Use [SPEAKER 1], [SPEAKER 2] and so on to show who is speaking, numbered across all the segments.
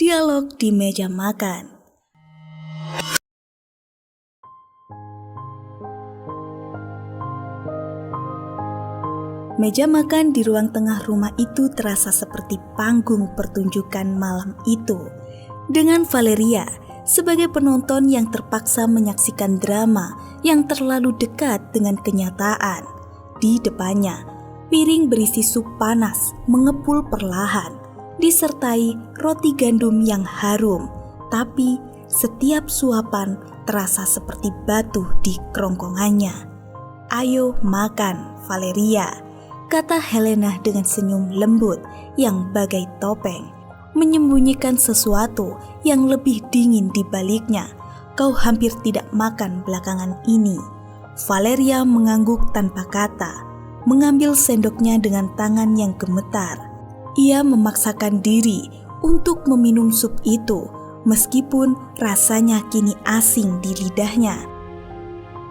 [SPEAKER 1] Dialog di meja makan. Meja makan di ruang tengah rumah itu terasa seperti panggung pertunjukan malam itu. Dengan Valeria sebagai penonton yang terpaksa menyaksikan drama yang terlalu dekat dengan kenyataan. Di depannya, piring berisi sup panas mengepul perlahan, disertai roti gandum yang harum. Tapi setiap suapan terasa seperti batu di kerongkongannya. "Ayo makan, Valeria," kata Helena dengan senyum lembut yang bagai topeng, menyembunyikan sesuatu yang lebih dingin di baliknya. "Kau hampir tidak makan belakangan ini." Valeria mengangguk tanpa kata, mengambil sendoknya dengan tangan yang gemetar. Ia memaksakan diri untuk meminum sup itu, meskipun rasanya kini asing di lidahnya.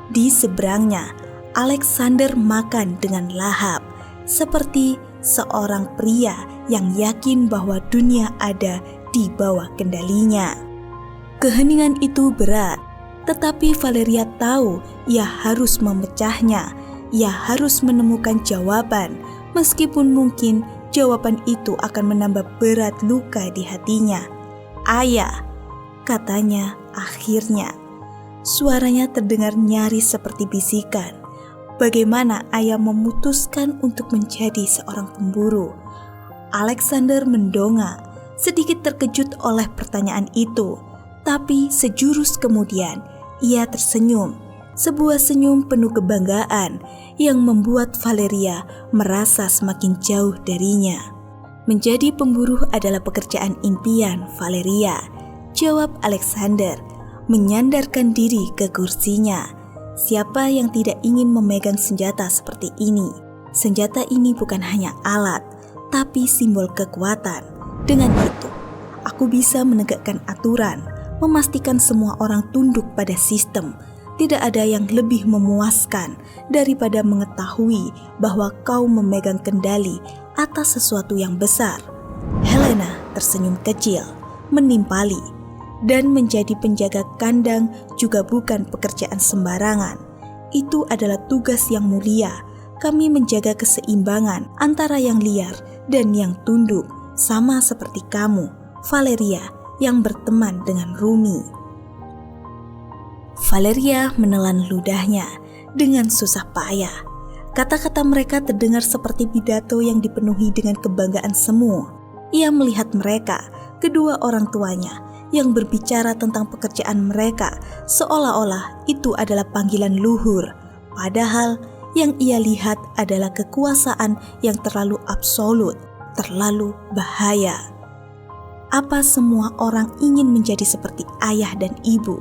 [SPEAKER 1] Di seberangnya, Alexander makan dengan lahap, seperti seorang pria yang yakin bahwa dunia ada di bawah kendalinya. Keheningan itu berat, tetapi Valeria tahu ia harus memecahnya. Ia harus menemukan jawaban, meskipun mungkin jawaban itu akan menambah berat luka di hatinya. "Ayah," katanya akhirnya. Suaranya terdengar nyaris seperti bisikan. Bagaimana ayah memutuskan untuk menjadi seorang pemburu? Alexander mendongak, sedikit terkejut oleh pertanyaan itu. Tapi sejurus kemudian, ia tersenyum. Sebuah senyum penuh kebanggaan yang membuat Valeria merasa semakin jauh darinya. "Menjadi pemburu adalah pekerjaan impian, Valeria," jawab Alexander, menyandarkan diri ke kursinya. "Siapa yang tidak ingin memegang senjata seperti ini? Senjata ini bukan hanya alat, tapi simbol kekuatan. Dengan itu, aku bisa menegakkan aturan, memastikan semua orang tunduk pada sistem. Tidak ada yang lebih memuaskan daripada mengetahui bahwa kau memegang kendali atas sesuatu yang besar." Helena tersenyum kecil, menimpali. Dan menjadi penjaga kandang juga bukan pekerjaan sembarangan. Itu adalah tugas yang mulia. Kami menjaga keseimbangan antara yang liar dan yang tunduk, sama seperti kamu, Valeria, yang berteman dengan Rumi. Valeria menelan ludahnya dengan susah payah. Kata-kata mereka terdengar seperti pidato yang dipenuhi dengan kebanggaan semu. Ia melihat mereka, kedua orang tuanya, yang berbicara tentang pekerjaan mereka seolah-olah itu adalah panggilan luhur. Padahal yang ia lihat adalah kekuasaan yang terlalu absolut, terlalu bahaya. "Apa semua orang ingin menjadi seperti ayah dan ibu?"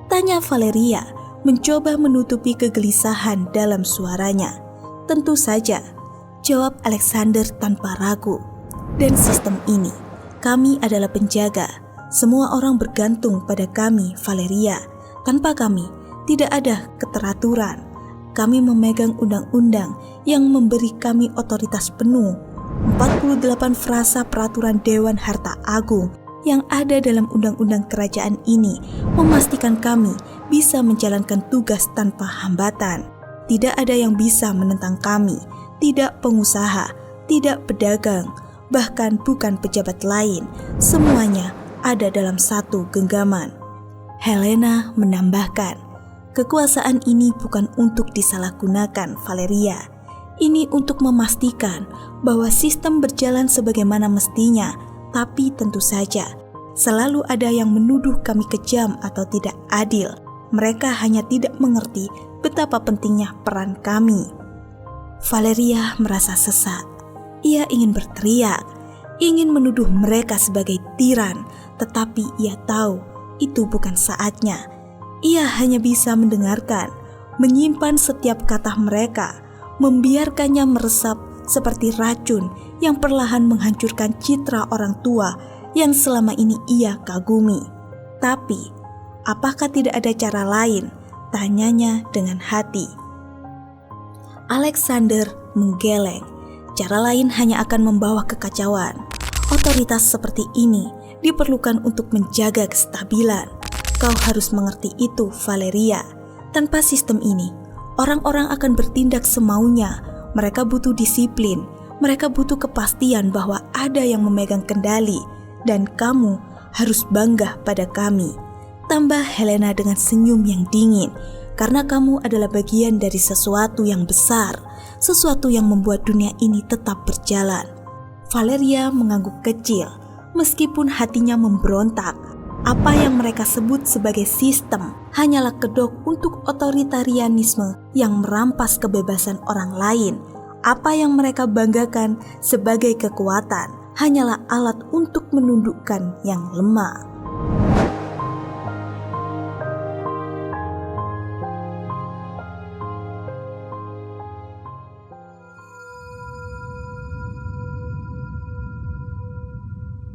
[SPEAKER 1] tanya Valeria, mencoba menutupi kegelisahan dalam suaranya. "Tentu saja," jawab Alexander tanpa ragu. "Dan sistem ini, kami adalah penjaga. Semua orang bergantung pada kami, Valeria. Tanpa kami, tidak ada keteraturan. Kami memegang undang-undang yang memberi kami otoritas penuh. 48 frasa peraturan Dewan Harta Agung yang ada dalam undang-undang kerajaan ini memastikan kami bisa menjalankan tugas tanpa hambatan. Tidak ada yang bisa menentang kami, tidak pengusaha, tidak pedagang, bahkan bukan pejabat lain. Semuanya ada dalam satu genggaman." Helena menambahkan, "Kekuasaan ini bukan untuk disalahgunakan, Valeria. Ini untuk memastikan bahwa sistem berjalan sebagaimana mestinya, tapi tentu saja selalu ada yang menuduh kami kejam atau tidak adil. Mereka hanya tidak mengerti betapa pentingnya peran kami." Valeria merasa sesak. Ia ingin berteriak, ingin menuduh mereka sebagai tiran, tetapi ia tahu itu bukan saatnya. Ia hanya bisa mendengarkan, menyimpan setiap kata mereka, membiarkannya meresap seperti racun yang perlahan menghancurkan citra orang tua yang selama ini ia kagumi. "Tapi, apakah tidak ada cara lain?" tanyanya dengan hati. Alexander menggeleng. Cara lain hanya akan membawa kekacauan. Otoritas seperti ini diperlukan untuk menjaga kestabilan. Kau harus mengerti itu, Valeria. Tanpa sistem ini, orang-orang akan bertindak semaunya. Mereka butuh disiplin, mereka butuh kepastian bahwa ada yang memegang kendali, dan kamu harus bangga pada kami. Tambah Helena dengan senyum yang dingin, karena kamu adalah bagian dari sesuatu yang besar, sesuatu yang membuat dunia ini tetap berjalan. Valeria mengangguk kecil, meskipun hatinya memberontak. Apa yang mereka sebut sebagai sistem hanyalah kedok untuk otoritarianisme yang merampas kebebasan orang lain. Apa yang mereka banggakan sebagai kekuatan hanyalah alat untuk menundukkan yang lemah.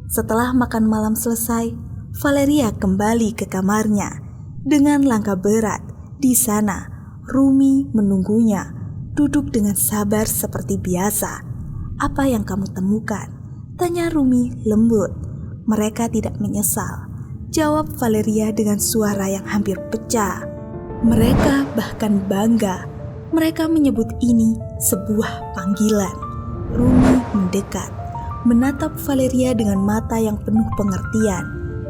[SPEAKER 1] Setelah makan malam selesai, Valeria kembali ke kamarnya. Dengan langkah berat, di sana Rumi menunggunya, duduk dengan sabar seperti biasa. "Apa yang kamu temukan?" tanya Rumi lembut. "Mereka tidak menyesal," jawab Valeria dengan suara yang hampir pecah. "Mereka bahkan bangga. Mereka menyebut ini sebuah panggilan." Rumi mendekat, menatap Valeria dengan mata yang penuh pengertian.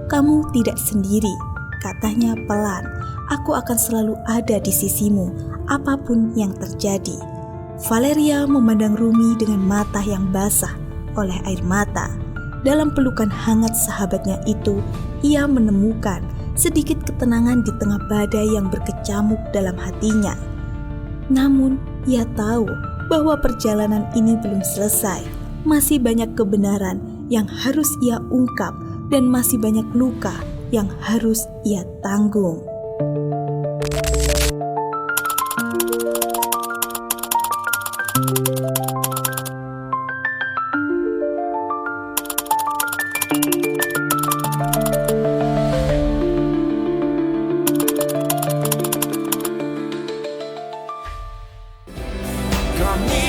[SPEAKER 1] "Kamu tidak sendiri," katanya pelan. "Aku akan selalu ada di sisimu, apapun yang terjadi." Valeria memandang Rumi dengan mata yang basah oleh air mata. Dalam pelukan hangat sahabatnya itu, ia menemukan sedikit ketenangan di tengah badai yang berkecamuk dalam hatinya. Namun, ia tahu bahwa perjalanan ini belum selesai. Masih banyak kebenaran yang harus ia ungkap dan masih banyak luka yang harus ia tanggung.
[SPEAKER 2] Kami